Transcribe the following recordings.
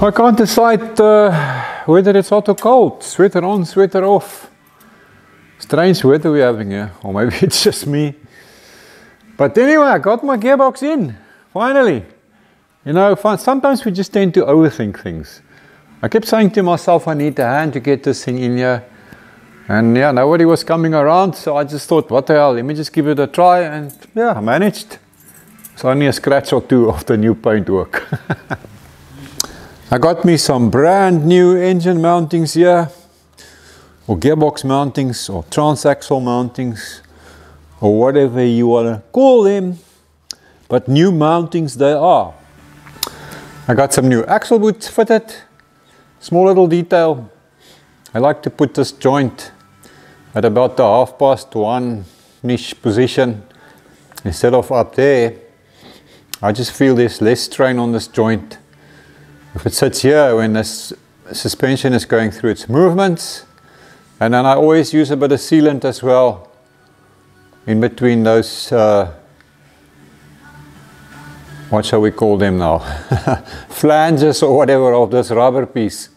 I can't decide whether it's hot or cold. Sweater on, sweater off. Strange weather we're having here, or maybe it's just me. But anyway, I got my gearbox in, finally. You know, sometimes we just tend to overthink things. I kept saying to myself, I need a hand to get this thing in here. And yeah, nobody was coming around, so I just thought, what the hell, let me just give it a try, and yeah, I managed. It's only a scratch or two of the new paintwork. I got me some brand new engine mountings here, or gearbox mountings, or transaxle mountings, or whatever you want to call them, but new mountings they are. I got some new axle boots fitted, small little detail. I like to put this joint at about the 1:30 position instead of up there. I just feel there's less strain on this joint if it sits here when this suspension is going through its movements. And then I always use a bit of sealant as well in between those, what shall we call them now, flanges or whatever of this rubber piece,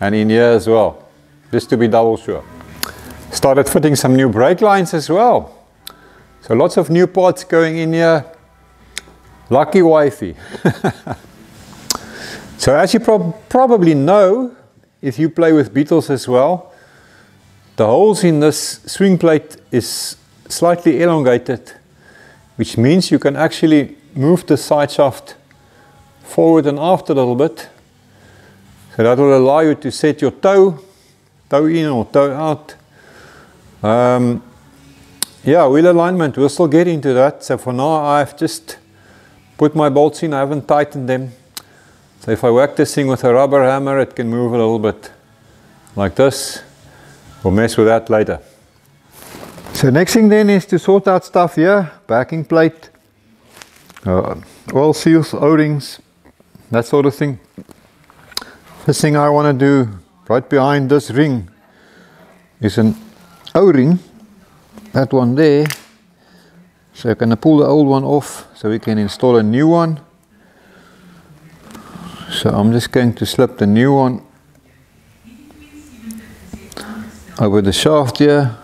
and in here as well, just to be double sure. Started fitting some new brake lines as well, so lots of new parts going in here. Lucky wifey. So as you probably know, if you play with Beetles as well, the holes in this swing plate is slightly elongated, which means you can actually move the side shaft forward and aft a little bit. So that will allow you to set your toe in or toe out. Yeah, wheel alignment, we'll still get into that. So for now I've just put my bolts in, I haven't tightened them. So if I whack this thing with a rubber hammer, it can move a little bit like this. We'll mess with that later. So next thing then is to sort out stuff here, backing plate, oil seals, O-rings, that sort of thing. First thing I want to do right behind this ring is an O-ring, that one there. So I'm going to pull the old one off so we can install a new one. So I'm just going to slip the new one over the shaft here,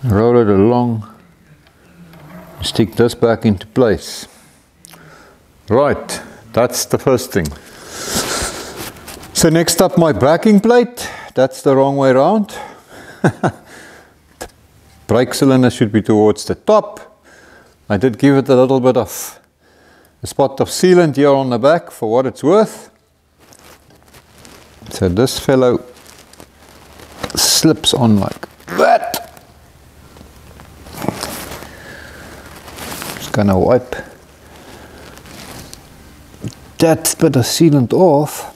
roll it along, stick this back into place. Right, that's the first thing. So next up, my backing plate. That's the wrong way around. Brake cylinder should be towards the top. I did give it a little bit of a spot of sealant here on the back for what it's worth. So this fellow slips on like that. Just gonna wipe that bit of sealant off.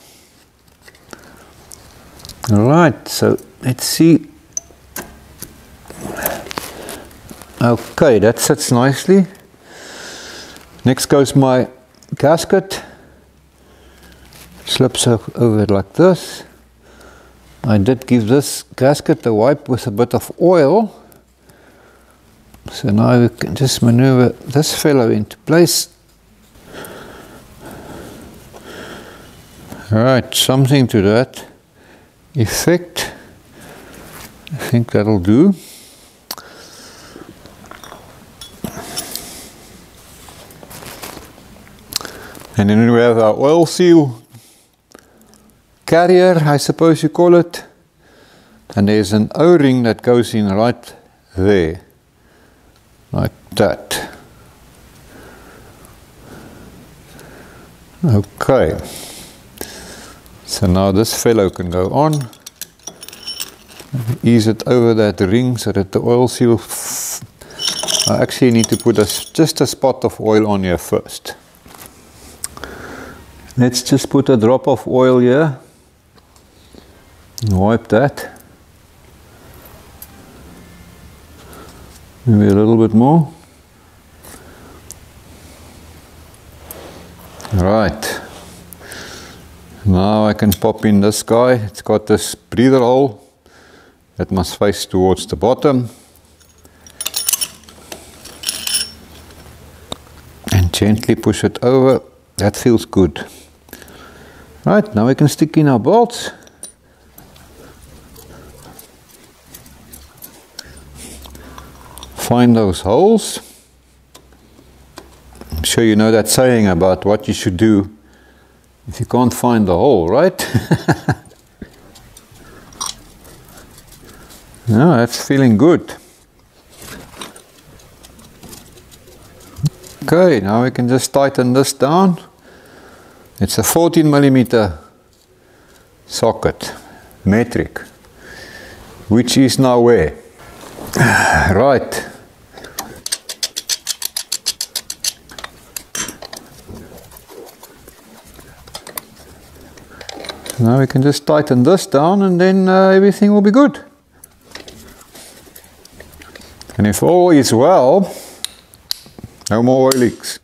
Alright, so let's see. Okay, that sits nicely. Next goes my gasket. Slips over it like this. I did give this gasket a wipe with a bit of oil. So now we can just maneuver this fellow into place. Alright, something to that effect. I think that'll do. And then we have our oil seal carrier, I suppose you call it. And there's an O-ring that goes in right there, like that. Okay. So now this fellow can go on. Ease it over that ring so that the oil seal... I actually need to put just a spot of oil on here first. Let's just put a drop of oil here. Wipe that. Maybe a little bit more. Right. Now I can pop in this guy. It's got this breather hole that must face towards the bottom. And gently push it over. That feels good. Right, now we can stick in our bolts. Find those holes. I'm sure you know that saying about what you should do if you can't find the hole, right? No, that's feeling good. Okay, now we can just tighten this down. It's a 14mm socket, metric, which is now where? Right. Now we can just tighten this down and then everything will be good. And if all is well, no more oil leaks.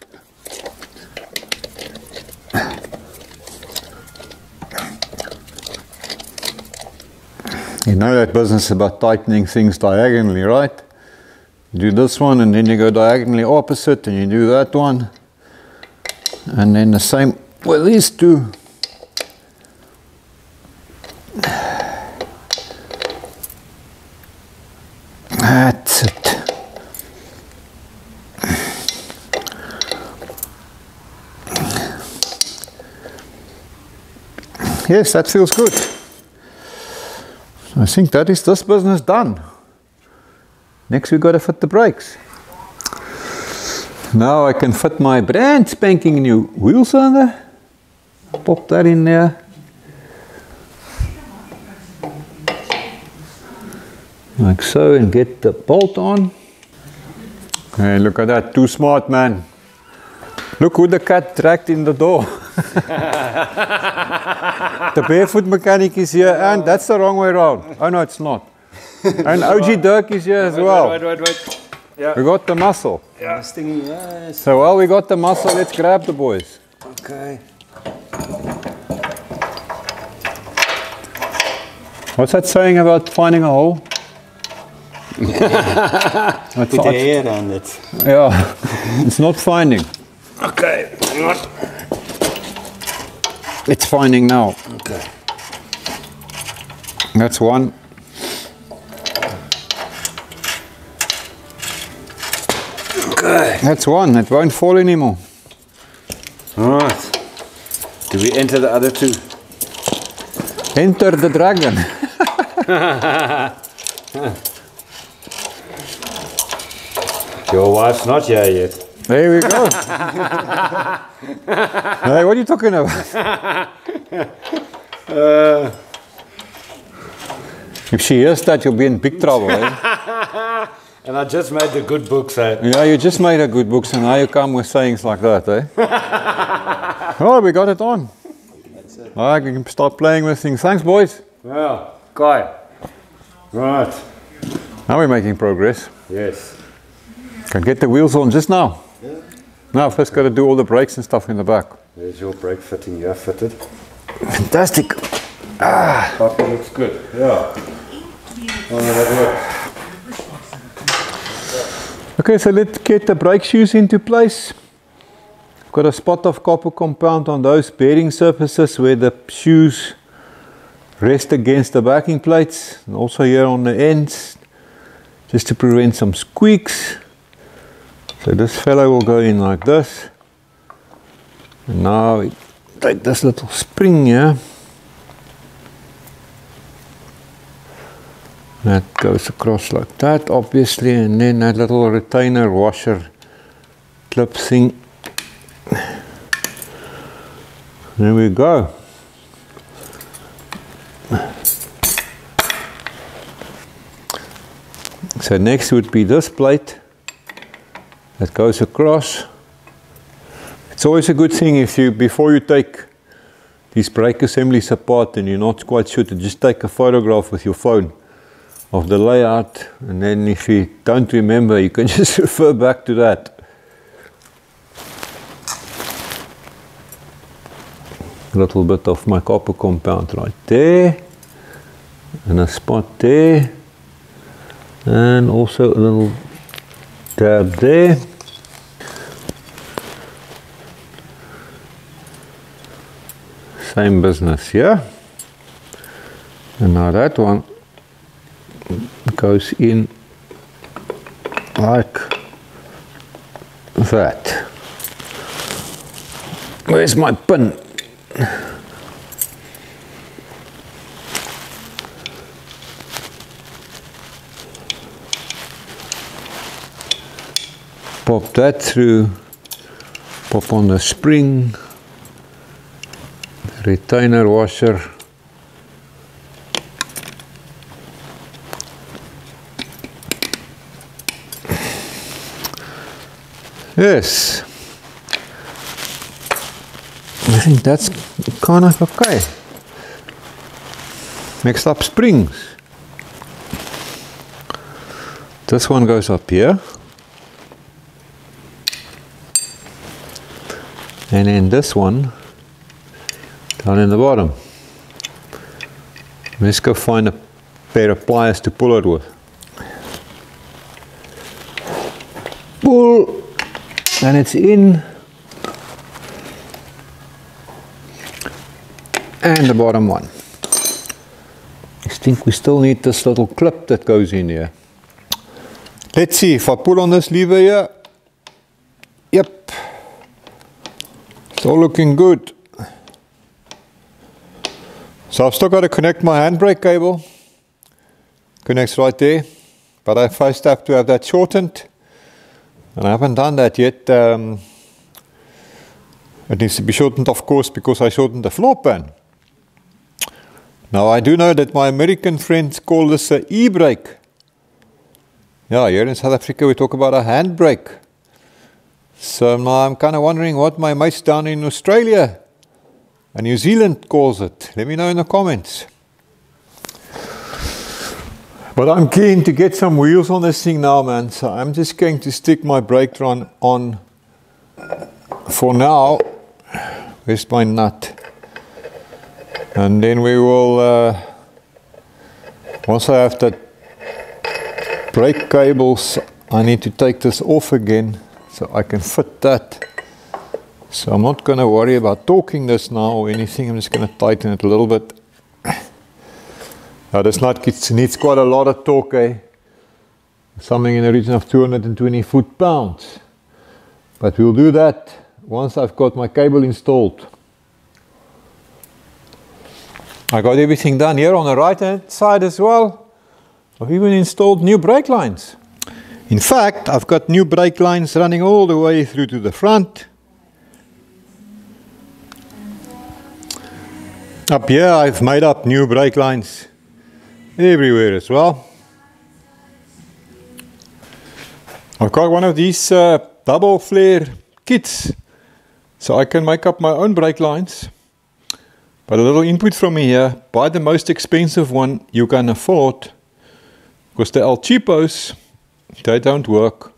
You know that business about tightening things diagonally, right? You do this one and then you go diagonally opposite and you do that one. And then the same with these two. That's it. Yes, that feels good. I think that is this business done. Next we got to fit the brakes. Now I can fit my brand spanking new wheel cylinder. Pop that in there. Like so, and get the bolt on. Hey, look at that, too smart, man. Look who the cat dragged in the door. The barefoot mechanic is here, and that's the wrong way around. Oh no, it's not. And OG Dirk is here as well. Wait. Yeah. We got the muscle. Yeah. Stinging, yes. So while we got the muscle, let's grab the boys. Okay. What's that saying about finding a hole? Put the air on it. Yeah, it's not finding. Okay. It's finding now. Okay. That's one. Okay. That's one. It won't fall anymore. Alright. Do we enter the other two? Enter the dragon. Your wife's not here yet. There we go. Hey, what are you talking about? If she hears that, you'll be in big trouble. Eh? And I just made the good books, eh? Yeah, you just made a good book, so now you come with sayings like that, eh? Oh, we got it on. That's it. I can start playing with things. Thanks, boys. Yeah, Kai. Right. Now we're making progress. Yes. Can get the wheels on just now. Yeah. Now, first got to do all the brakes and stuff in the back. There's your brake fitting. You have fitted. Fantastic. Ah. Puppy looks good. Yeah. Oh, that works. Okay, so let's get the brake shoes into place. I've got a spot of copper compound on those bearing surfaces where the shoes rest against the backing plates, and also here on the ends, just to prevent some squeaks. So this fellow will go in like this. And now we take this little spring here. That goes across like that, obviously, and then that little retainer washer clip thing. There we go. So next would be this plate that goes across. It's always a good thing if you, before you take these brake assemblies apart and you're not quite sure, to just take a photograph with your phone of the layout, and then if you don't remember, you can just refer back to that. A little bit of my copper compound right there, and a spot there, and also a little dab there. Same business here. And now that one goes in like that. Where's my pin? Pop that through, pop on the spring, retainer washer. Yes, I think that's kind of okay. Next up, springs. This one goes up here. And then this one down in the bottom. Let's go find a pair of pliers to pull it with. Pull, and it's in. And the bottom one. I think we still need this little clip that goes in here. Let's see if I pull on this lever here. Yep. It's all looking good. So I've still got to connect my handbrake cable. Connects right there. But I first have to have that shortened. And I haven't done that yet. It needs to be shortened, of course, because I shortened the floor pan. Now I do know that my American friends call this an e-brake. Yeah, here in South Africa we talk about a handbrake. So now I'm kind of wondering what my mates down in Australia and New Zealand calls it. Let me know in the comments. But I'm keen to get some wheels on this thing now, man. So I'm just going to stick my brake run on for now. Where's my nut? And then we will, once I have the brake cables, I need to take this off again so I can fit that. So I'm not going to worry about torquing this now or anything. I'm just going to tighten it a little bit. Now this nut needs quite a lot of torque, eh? Something in the region of 220 foot-pounds. But we'll do that once I've got my cable installed. I got everything done here on the right hand side as well. I've even installed new brake lines. In fact, I've got new brake lines running all the way through to the front. Up here I've made up new brake lines everywhere as well. I've got one of these double flare kits, so I can make up my own brake lines. But a little input from me here: buy the most expensive one you can afford, because the El Cheapos, they don't work.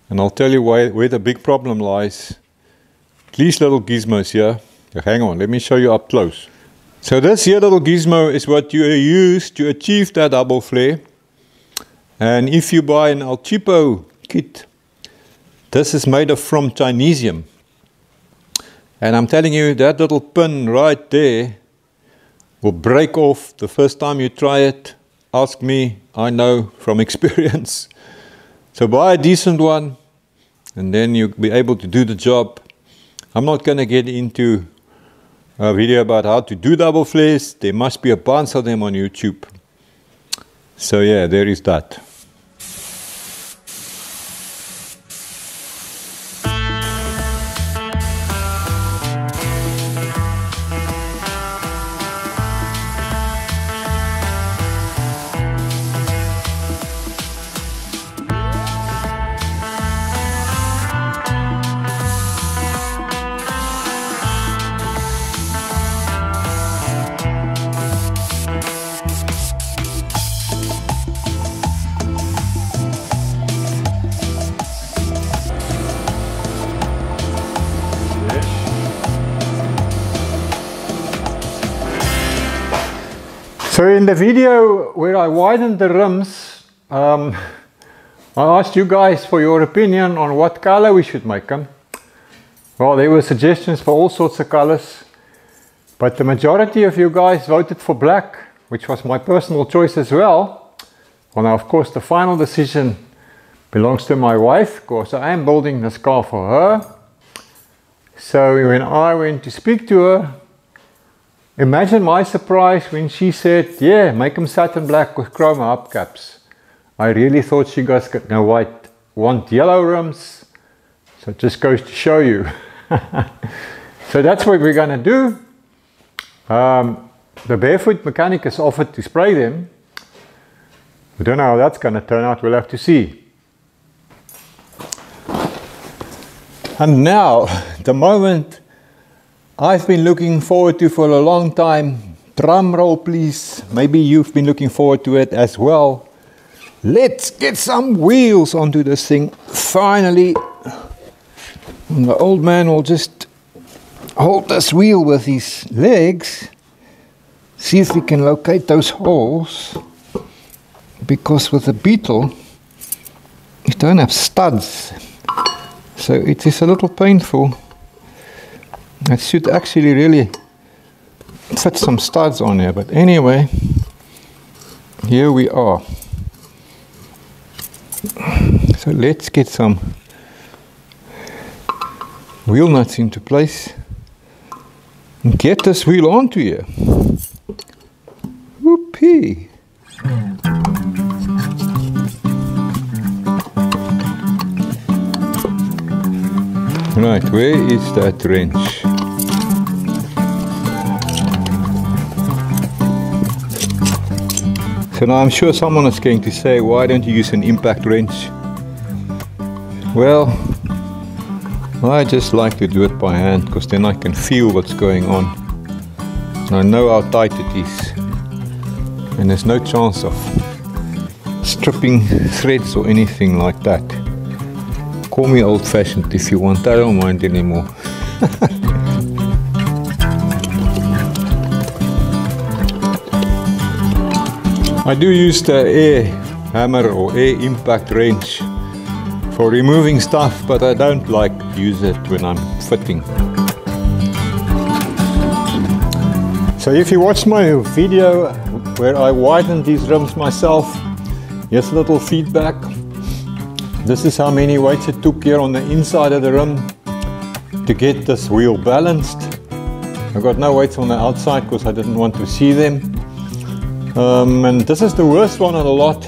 And I'll tell you where the big problem lies. These little gizmos here. Hang on, let me show you up close. So this here little gizmo is what you use to achieve that double flare. And if you buy an El Cheapo kit, this is made from Chinesium. And I'm telling you, that little pin right there will break off the first time you try it. Ask me, I know from experience. So buy a decent one, and then you'll be able to do the job. I'm not going to get into a video about how to do double flares. There must be a bunch of them on YouTube. So yeah, there is that. So in the video where I widened the rims, I asked you guys for your opinion on what color we should make them. Well, there were suggestions for all sorts of colors. But the majority of you guys voted for black, which was my personal choice as well. Well, now of course the final decision belongs to my wife, because I am building this car for her. So when I went to speak to her, imagine my surprise when she said, yeah, make them satin black with chrome hubcaps. I really thought she guys want yellow rims. So it just goes to show you. So that's what we're going to do. The Barefoot mechanic has offered to spray them. We don't know how that's going to turn out. We'll have to see. And now, the moment I've been looking forward to for a long time. Drum roll, please. Maybe you've been looking forward to it as well. Let's get some wheels onto this thing. Finally. And the old man will just hold this wheel with his legs. See if we can locate those holes. Because with the Beetle, you don't have studs. So it is a little painful. I should actually really fit some studs on here. But anyway, here we are. So let's get some wheel nuts into place and get this wheel onto here. Whoopee! Right, where is that wrench? So now I'm sure someone is going to say, why don't you use an impact wrench? Well, I just like to do it by hand, because then I can feel what's going on. And I know how tight it is. And there's no chance of stripping threads or anything like that. Call me old-fashioned if you want, I don't mind anymore. I do use the air hammer or air impact wrench for removing stuff, but I don't like to use it when I'm fitting. So if you watch my video where I widened these rims myself, here's a little feedback. This is how many weights it took here on the inside of the rim to get this wheel balanced. I got no weights on the outside because I didn't want to see them. And this is the worst one of the lot.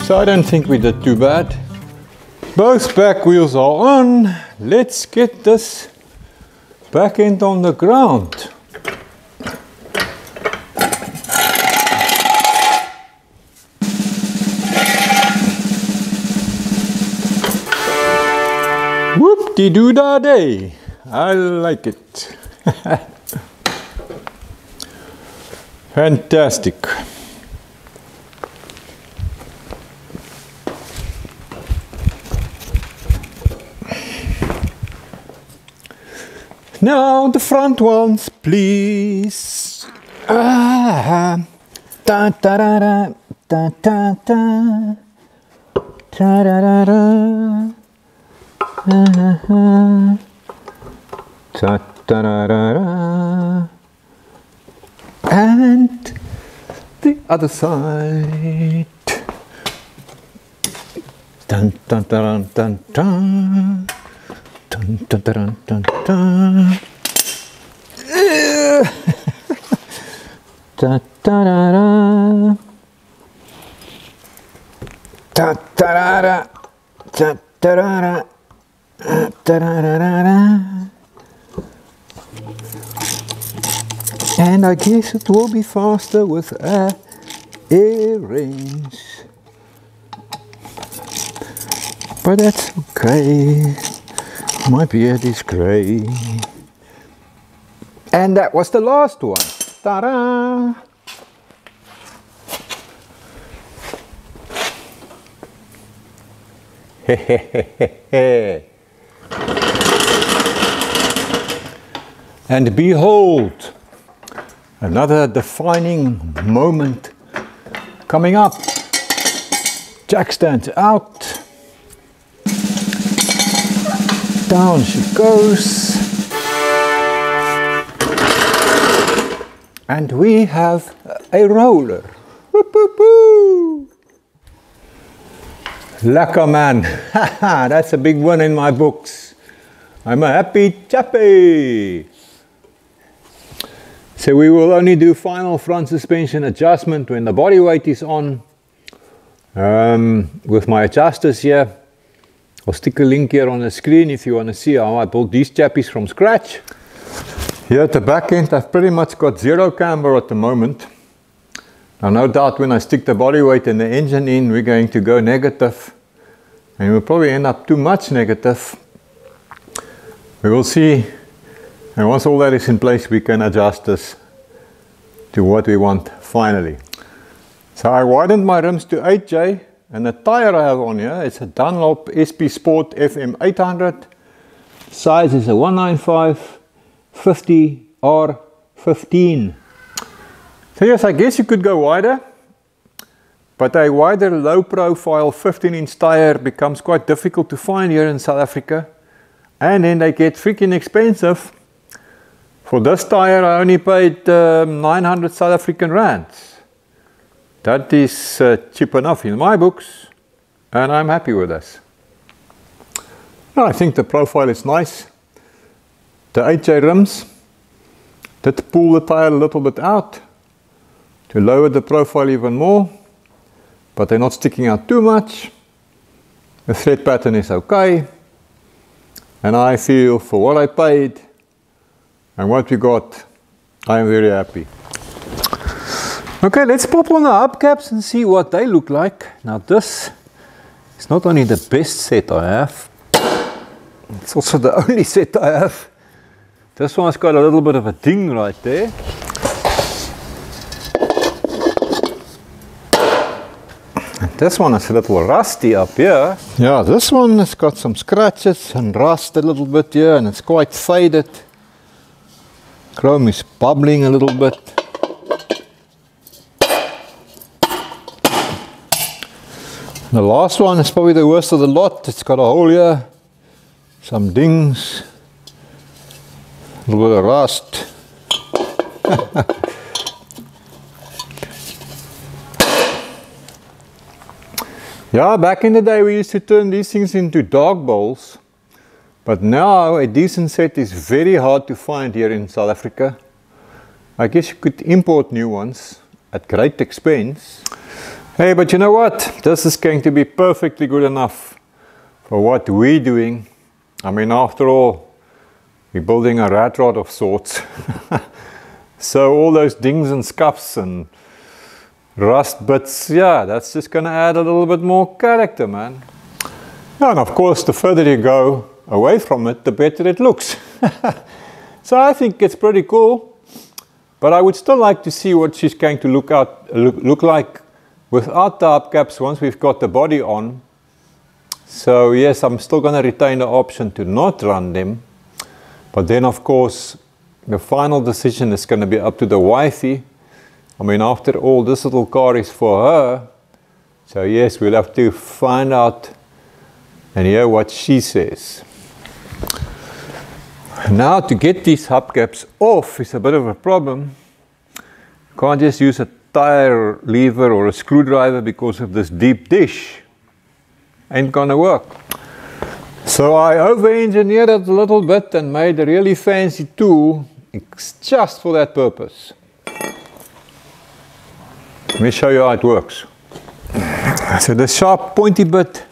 So I don't think we did too bad. Both back wheels are on. Let's get this back end on the ground. Whoop-de-doo-da-day. I like it. Fantastic. Now the front ones, please. Da da da da da da da da da da. Da da da da. And the other side. Dun dun dun dun dun. Dun dun dun dun dun. Da da da da. Da da da da. Da da da da. Da da da da. And I guess it will be faster with a air wrench. But that's okay. My beard is grey. And that was the last one. Ta-da! And behold, another defining moment coming up. Jack stands out. Down she goes. And we have a roller. Whoop, whoop, whoop. Lekker man. That's a big one in my books. I'm a happy chappy. So we will only do final front suspension adjustment when the body weight is on. With my adjusters here. I'll stick a link here on the screen if you want to see how I built these chappies from scratch. Here at the back end I've pretty much got zero camber at the moment. Now no doubt when I stick the body weight and the engine in, we're going to go negative. And we'll probably end up too much negative. We will see. And once all that is in place, we can adjust this to what we want finally. So I widened my rims to 8J. And the tire I have on here is a Dunlop SP Sport FM 800. Size is a 195 50 R15. So yes, I guess you could go wider, but a wider low profile 15-inch tire becomes quite difficult to find here in South Africa, and then they get freaking expensive. For this tire I only paid 900 South African rands. That is cheap enough in my books, and I'm happy with this. I think the profile is nice. The 8J rims did pull the tire a little bit out to lower the profile even more, but they're not sticking out too much. The thread pattern is okay, and I feel for what I paid and what we got, I am very happy. Okay, let's pop on the hubcaps and see what they look like. Now this is not only the best set I have, it's also the only set I have. This one's got a little bit of a ding right there. This one is a little rusty up here. Yeah, this one has got some scratches and rust a little bit here, and it's quite faded. Chrome is bubbling a little bit. The last one is probably the worst of the lot. It's got a hole here, some dings, a little bit of rust. Yeah, back in the day we used to turn these things into dog bowls, but now a decent set is very hard to find here in South Africa. I guess you could import new ones at great expense. Hey, but you know what? This is going to be perfectly good enough for what we're doing. I mean, after all, we're building a rat rod of sorts. So all those dings and scuffs and rust bits, yeah, that's just going to add a little bit more character, man. And of course, the further you go away from it, the better it looks. So I think it's pretty cool, but I would still like to see what she's going to look like without the hubcaps once we've got the body on. So yes, I'm still going to retain the option to not run them, but then of course the final decision is going to be up to the wifey. I mean, after all, this little car is for her. So yes, we'll have to find out and hear what she says. Now to get these hubcaps off is a bit of a problem. You can't just use a tire lever or a screwdriver because of this deep dish. Ain't gonna work. So I over-engineered it a little bit and made a really fancy tool just for that purpose. Let me show you how it works. So the sharp pointy bit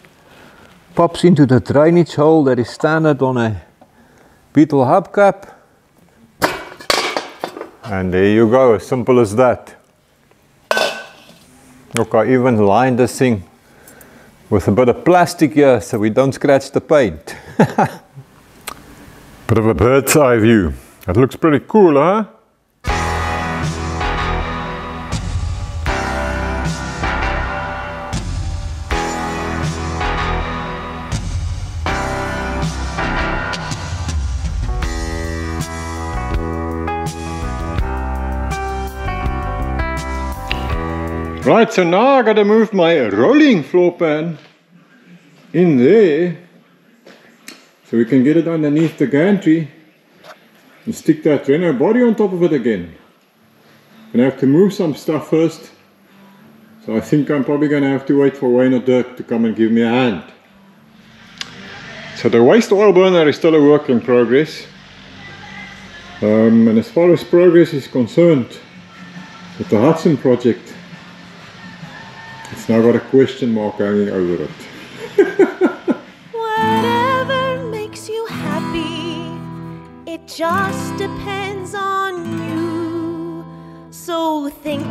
pops into the drainage hole that is standard on a Beetle hubcap. And there you go, as simple as that. Look, I even lined this thing with a bit of plastic here so we don't scratch the paint. Bit of a bird's eye view. That looks pretty cool, huh? Right, so now I gotta move my rolling floor pan in there so we can get it underneath the gantry and stick that Renault body on top of it again. gonna have to move some stuff first. So I think I'm probably gonna have to wait for Wayne or Dirk to come and give me a hand. So the waste oil burner is still a work in progress. And as far as progress is concerned with the Hudson project, it's now got a question mark hanging over it. Whatever makes you happy, it just depends on you. So think